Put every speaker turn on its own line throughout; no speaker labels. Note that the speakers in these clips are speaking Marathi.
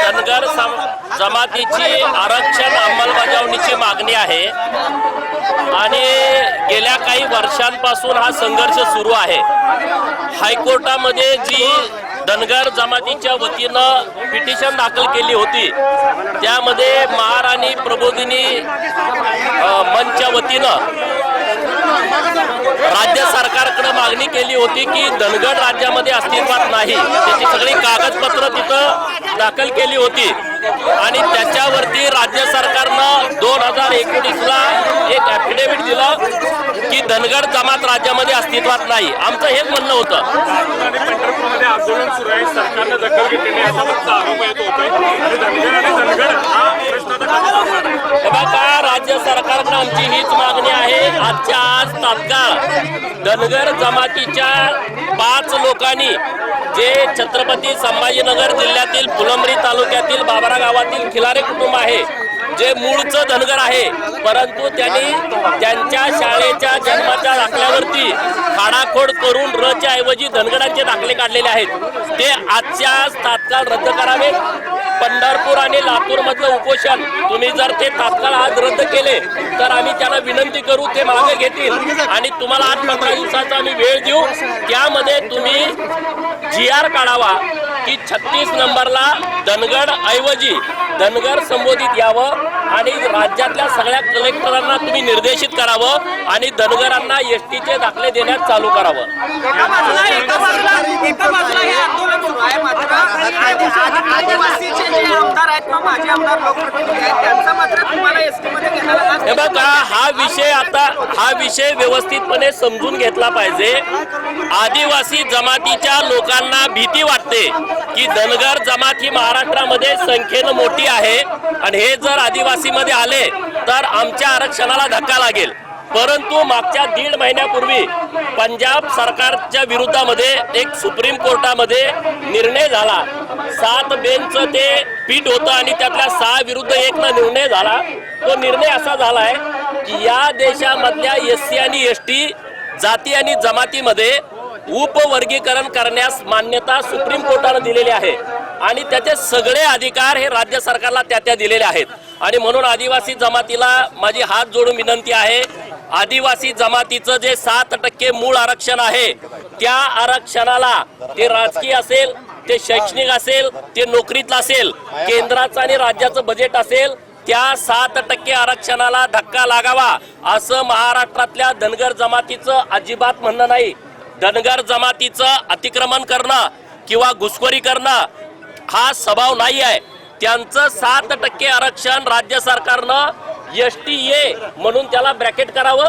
धनगर जमातीची आरक्षण अंमलबजावणीची मागणी आहे आणि गेल्या काही वर्षांपासून हा संघर्ष सुरू आहे। हायकोर्टामध्ये जी धनगर जमातीच्या वतीनं पिटिशन दाखल केली होती त्यामध्ये महाराणी प्रबोधिनी मंचच्या वतीनं राज्य सरकारकडे मागणी केली होती की धनगर राज्यामध्ये अस्तित्वात नाही, त्याची सगळी कागदपत्र तिथं दाखल केली होती आणि त्याच्यावरती राज्य सरकारनं 2019ला एक ॲफिडेव्हिट दिलं की धनगर जमात राज्यामध्ये अस्तित्वात नाही। आमचं हेच म्हणणं होतं।
आंदोलन सुरू आहे, सरकारने दखल घेतलेली असा फक्त आरोप येत होते आणि धनगर हा प्रश्न
बघा, राज्य सरकारनं आमची हीच मागणी आहे। आजच्या आज तात्काळ धनगर जमातीच्या 5 लोकांनी जे छत्रपती संभाजीनगर जिल्ह्यातील फुलंब्री तालुक्यातील बाबरा गावातील खिलारे कुटुंब आहे, जे मूळचं धनगर आहे परंतु त्यांनी त्यांच्या शाळेच्या जन्माच्या दाखल्यावरती खाडाखोड करून रच्या ऐवजी धनगरांचे दाखले काढलेले आहेत, ते आजच्या तात्काळ रद्द करावे। पंढरपूर आणि लातूर मधलं उपोषण तुम्ही जर ते तात्काळ आज रद्द केले तर आम्ही त्यांना विनंती करू, ते मागे घेतील आणि तुम्हाला आज 15 दिवसाचा आम्ही वेळ देऊ। त्यामध्ये तुम्ही GR काढावा की 36 नंबरला धनगड ऐवजी धनगर संबोधित यावं आणि राज्यातल्या सगळ्या कलेक्टरांना तुम्ही निर्देशित करावं आणि धनगरांना एसटीचे दाखले देण्यास चालू करावं। हे बघा, हा विषय व्यवस्थितपणे समजून घेतला पाहिजे। आदिवासी जमातीच्या लोकांना भीती वाटते की धनगर जमात ही महाराष्ट्रामध्ये संख्येनं मोठी आहे आणि हे जर आदिवासी मध्ये आले तर आमच्या आरक्षणाला धक्का लागेल। परंतु मागच्या 1.5 महिन्यापूर्वी पंजाब सरकारच्या विरोधामध्ये एक सुप्रीम कोर्टामध्ये निर्णय झाला। 7 बेंच ते पीठ होतं आणि त्यातल्या 6 विरुद्ध 1 ला निर्णय झाला। तो निर्णय असा झालाय की या देशामधल्या SC आणि ST जाती आणि जमातीमध्ये उपवर्गीकरण करण्यास मान्यता सुप्रीम कोर्टाने दिलेली आहे आणि त्याचे सगळे अधिकार हे राज्य सरकारला त्या दिलेले आहेत। आणि म्हणून आदिवासी जमातीला माझी हात जोडून विनंती आहे, आदिवासी जमातीचं जे 7% मूळ आरक्षण आहे त्या आरक्षणाला, ते राजकीय असेल, ते शैक्षणिक असेल, ते नोकरीतलं असेल, केंद्राचं आणि राज्याचं बजेट असेल, त्या 7% आरक्षणाला धक्का लागावा असं महाराष्ट्रातल्या धनगर जमातीचं अजिबात म्हणणं नाही। धनगर जमातीचं अतिक्रमण करणं किंवा घुसखोरी करणं हा स्वभाव नाही आहे। त्यांचं 7% आरक्षण राज्य सरकारनं STA म्हणून त्याला ब्रॅकेट करावं,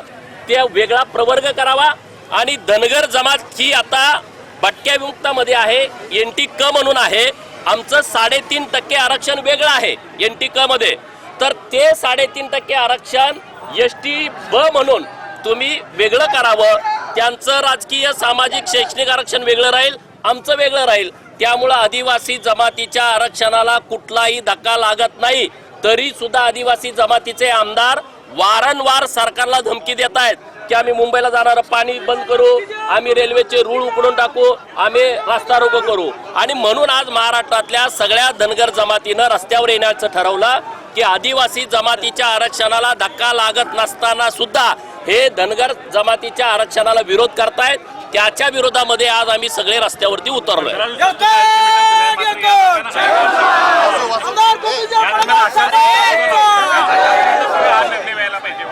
ते वेगळा प्रवर्ग करावा आणि धनगर जमात ही आता भटक्या विमुक्तामध्ये आहे, NT क म्हणून आहे। आमचं 3.5% आरक्षण वेगळं आहे NT क मध्ये, तर ते 3.5% आरक्षण ST ब म्हणून तुम्ही वेगळं करावं। त्यांचं राजकीय, सामाजिक, शैक्षणिक आरक्षण वेगळं राहील, आमचं वेगळं राहील। त्यामुळे आदिवासी जमातीच्या आरक्षणाला कुठलाही धक्का लागत नाही। तरी सुद्धा आदिवासी जमातीचे आमदार वारंवार सरकारला धमकी देत आहेत की आम्ही मुंबईला जाणारं पाणी बंद करू, आम्ही रेल्वेचे रूळ उकडून टाकू, आम्ही रस्ता रोको करू। आणि म्हणून आज महाराष्ट्रातल्या सगळ्या धनगर जमातीनं रस्त्यावर येण्याचं ठरवलं की आदिवासी जमातीच्या आरक्षणाला धक्का लागत नसताना सुद्धा हे धनगर जमातीच्या आरक्षणाला विरोध करतायत। त्याच्या विरोधामध्ये आज आम्ही सगळे रस्त्यावरती उतरलोय।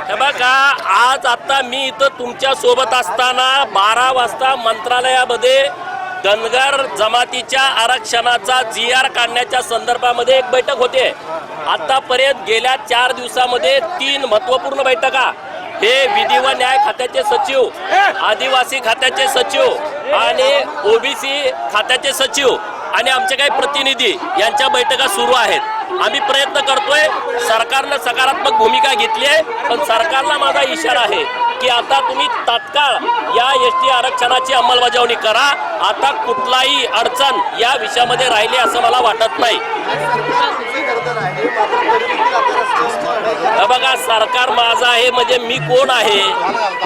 हे बघा, आज आता मी इथं तुमच्या सोबत असताना 12 वाजता मंत्रालयामध्ये धनगर जमातीच्या आरक्षणाचा GR काढण्याच्या संदर्भामध्ये एक बैठक होते। आतापर्यंत गेल्या 4 दिवसामध्ये 3 महत्वपूर्ण बैठका, हे विधी व न्याय खात्याचे सचिव, आदिवासी खात्याचे सचिव आणि OBC खात्याचे सचिव आणि आमचे काही प्रतिनिधी यांच्या बैठका सुरू आहेत। आम्ही प्रयत्न करतोय, सरकारने सकारात्मक भूमिका घेतली आहे, पण सरकारला माझा इशारा आहे की आता तुम्ही तात्काळ या ST आरक्षणाची अंमलबजावणी करा। आता कुठलाही अडचण या विषयामध्ये राहिली असं मला वाटत नाही। बघा, सरकार माझं आहे म्हणजे मी कोण आहे?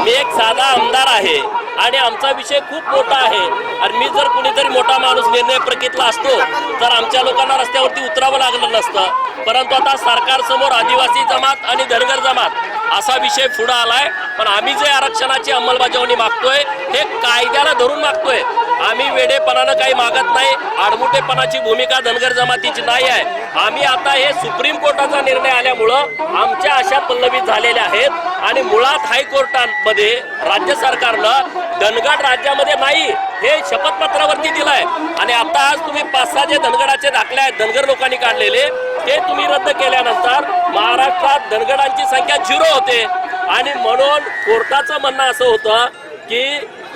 मी एक साधा आमदार आहे आणि आमचा विषय खूप मोठा आहे. आणि मी जर कुणीतरी मोठा माणूस निर्णय प्रक्रियेतला असतो तर आमच्या लोकांना रस्त्यावरती उतरावं लागलं नसतं. परंतु आता सरकार समोर आदिवासी जमात आणि धनगर जमात असा विषय पुढे आलाय. पण आम्ही जे आरक्षणाची अंमलबजावणी मागतोय हे कायद्याला धरून मागतोय. आम्ही वेडेपणानं काही मागत नाही. आडमुठेपणाची भूमिका धनगर जमातीची नाही आहे. आम्ही आता हे सुप्रीम कोर्टाचा निर्णय आल्यामुळं आमच्या आशा पल्लवित झालेल्या आहेत आणि मुळात हायकोर्टामध्ये राज्य सरकारनं धनगर राज्यामध्ये नाही हे शपथपत्रावरती दिलंय. आणि आता आज तुम्ही 5-6 जे धनगराचे दाखले आहेत धनगर लोकांनी काढलेले ते तुम्ही रद्द केल्यानंतर महाराष्ट्रात धनगरांची संख्या 0 होते. आणि म्हणून कोर्टाचं म्हणणं असं होतं की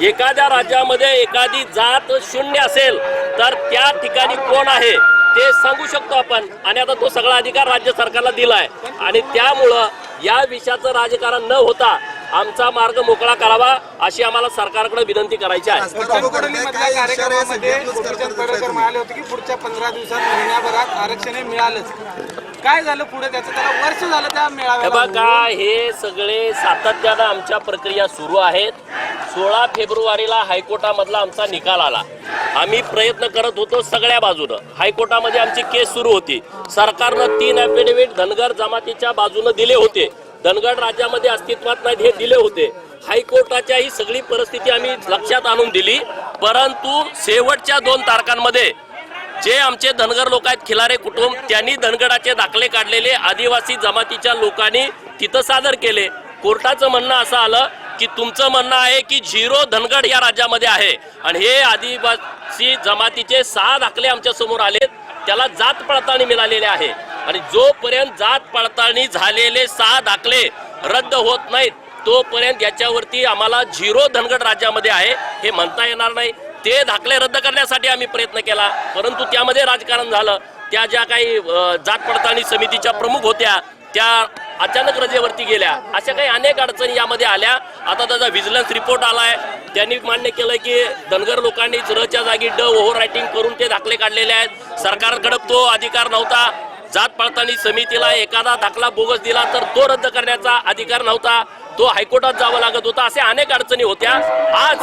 एखाद्या राज्यामध्ये एखादी जात 0 असेल तर त्या ठिकाणी कोण आहे ते सांगू शकतो आपण. आणि आता तो सगळा अधिकार राज्य सरकारला दिलाय. आणि त्यामुळं या विषयाचं राजकारण न होता आमचा मार्ग मोकळा करावा अशी आम्हाला सरकारकडे विनंती करायची आहे.
कार्यक्रमामध्ये गोपीचंद पडळकर म्हणाले होते की पुढच्या 15 दिवसात महिन्याभरात आरक्षण हे मिळालंच. काय झालं पुढे? त्याचं त्याला वर्ष झालं त्या मेळाव्याला.
बघा, हे सगळे सातत्यानं आमच्या प्रक्रिया सुरू आहेत. 16 फेब्रुवारीला हायकोर्टामधला आमचा निकाल आला. आम्ही प्रयत्न करत होतो सगळ्या बाजूनं. हायकोर्टामध्ये आमची केस सुरू होती. सरकारनं 3 ॲफिडेव्हिट धनगर जमातीच्या बाजूनं दिले होते. धनगर राज्यामध्ये अस्तित्वात नाहीत हे दिले होते. हायकोर्टाच्या ही सगळी परिस्थिती आम्ही लक्षात आणून दिली. परंतु शेवटच्या 2 तारखांमध्ये जे आमचे धनगर लोक आहेत, खिलारे कुटुंब, त्यांनी धनगराचे दाखले काढलेले आदिवासी जमातीच्या लोकांनी तिथं सादर केले. कोर्टाचं म्हणणं असं आलं की तुमचं म्हणणं आहे की 0 धनगर या राज्यामध्ये आहे. आणि हे आदिवासी जमातीचे 6 दाखले आमच्या समोर आलेत. त्याला जात पडताळणी मिळालेली आहे. आणि जोपर्यंत जात पडताळणी झालेले 6 दाखले रद्द होत नाहीत तोपर्यंत याच्यावरती आम्हाला 0 धनगर राज्यामध्ये आहे हे म्हणता येणार नाही. ते दाखले रद्द करण्यासाठी आम्ही प्रयत्न केला परंतु त्यामध्ये राजकारण झालं. त्या ज्या काही जात पडताळणी समितीच्या प्रमुख होत्या त्या अचानक रजेवरती गेल्या. अशा काही अनेक अडचणी यामध्ये आल्या. आता त्याचा व्हिजिलन्स रिपोर्ट आलाय. त्यांनी मान्य केलं की धनगर लोकांनी रच्या जागी ओव्हर रायटिंग करून ते दाखले काढलेले आहेत. सरकारकडे तो अधिकार नव्हता. जात पडताळणी समितीला एखादा दाखला बोगस दिला तर तो रद्द करण्याचा अधिकार नव्हता. तो हायकोर्टात जावं लागत होता. असे अनेक अडचणी होत्या. आज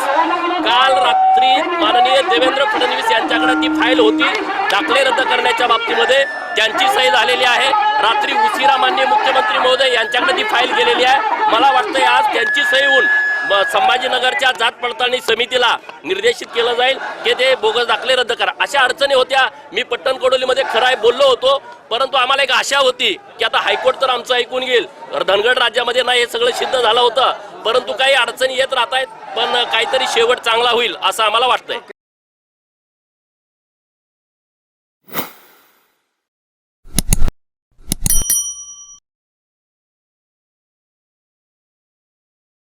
काल रात्री माननीय देवेंद्र फडणवीस यांच्याकडे ती फाईल होती दाखले रद्द करण्याच्या बाबतीमध्ये. त्यांची सही झालेली आहे. रात्री उशिरा माननीय मुख्यमंत्री महोदय यांच्याकडे ती फाईल गेलेली आहे. मला वाटतंय आज त्यांची सही होऊन संभाजीनगरच्या जात पडताळणी समितीला निर्देशित केलं जाईल की ते बोगस दाखले रद्द करा. अशा अडचणी होत्या. मी पट्टणकोडोलीमध्ये खराय बोललो होतो परंतु आम्हाला एक आशा होती की आता हायकोर्ट तर आमचं ऐकून घेईल. धनगर राज्यामध्ये नाही हे सगळं सिद्ध झालं होतं. परंतु काही अडचणी येत राहत आहेत. पण काहीतरी शेवट चांगला होईल असं आम्हाला वाटतंय.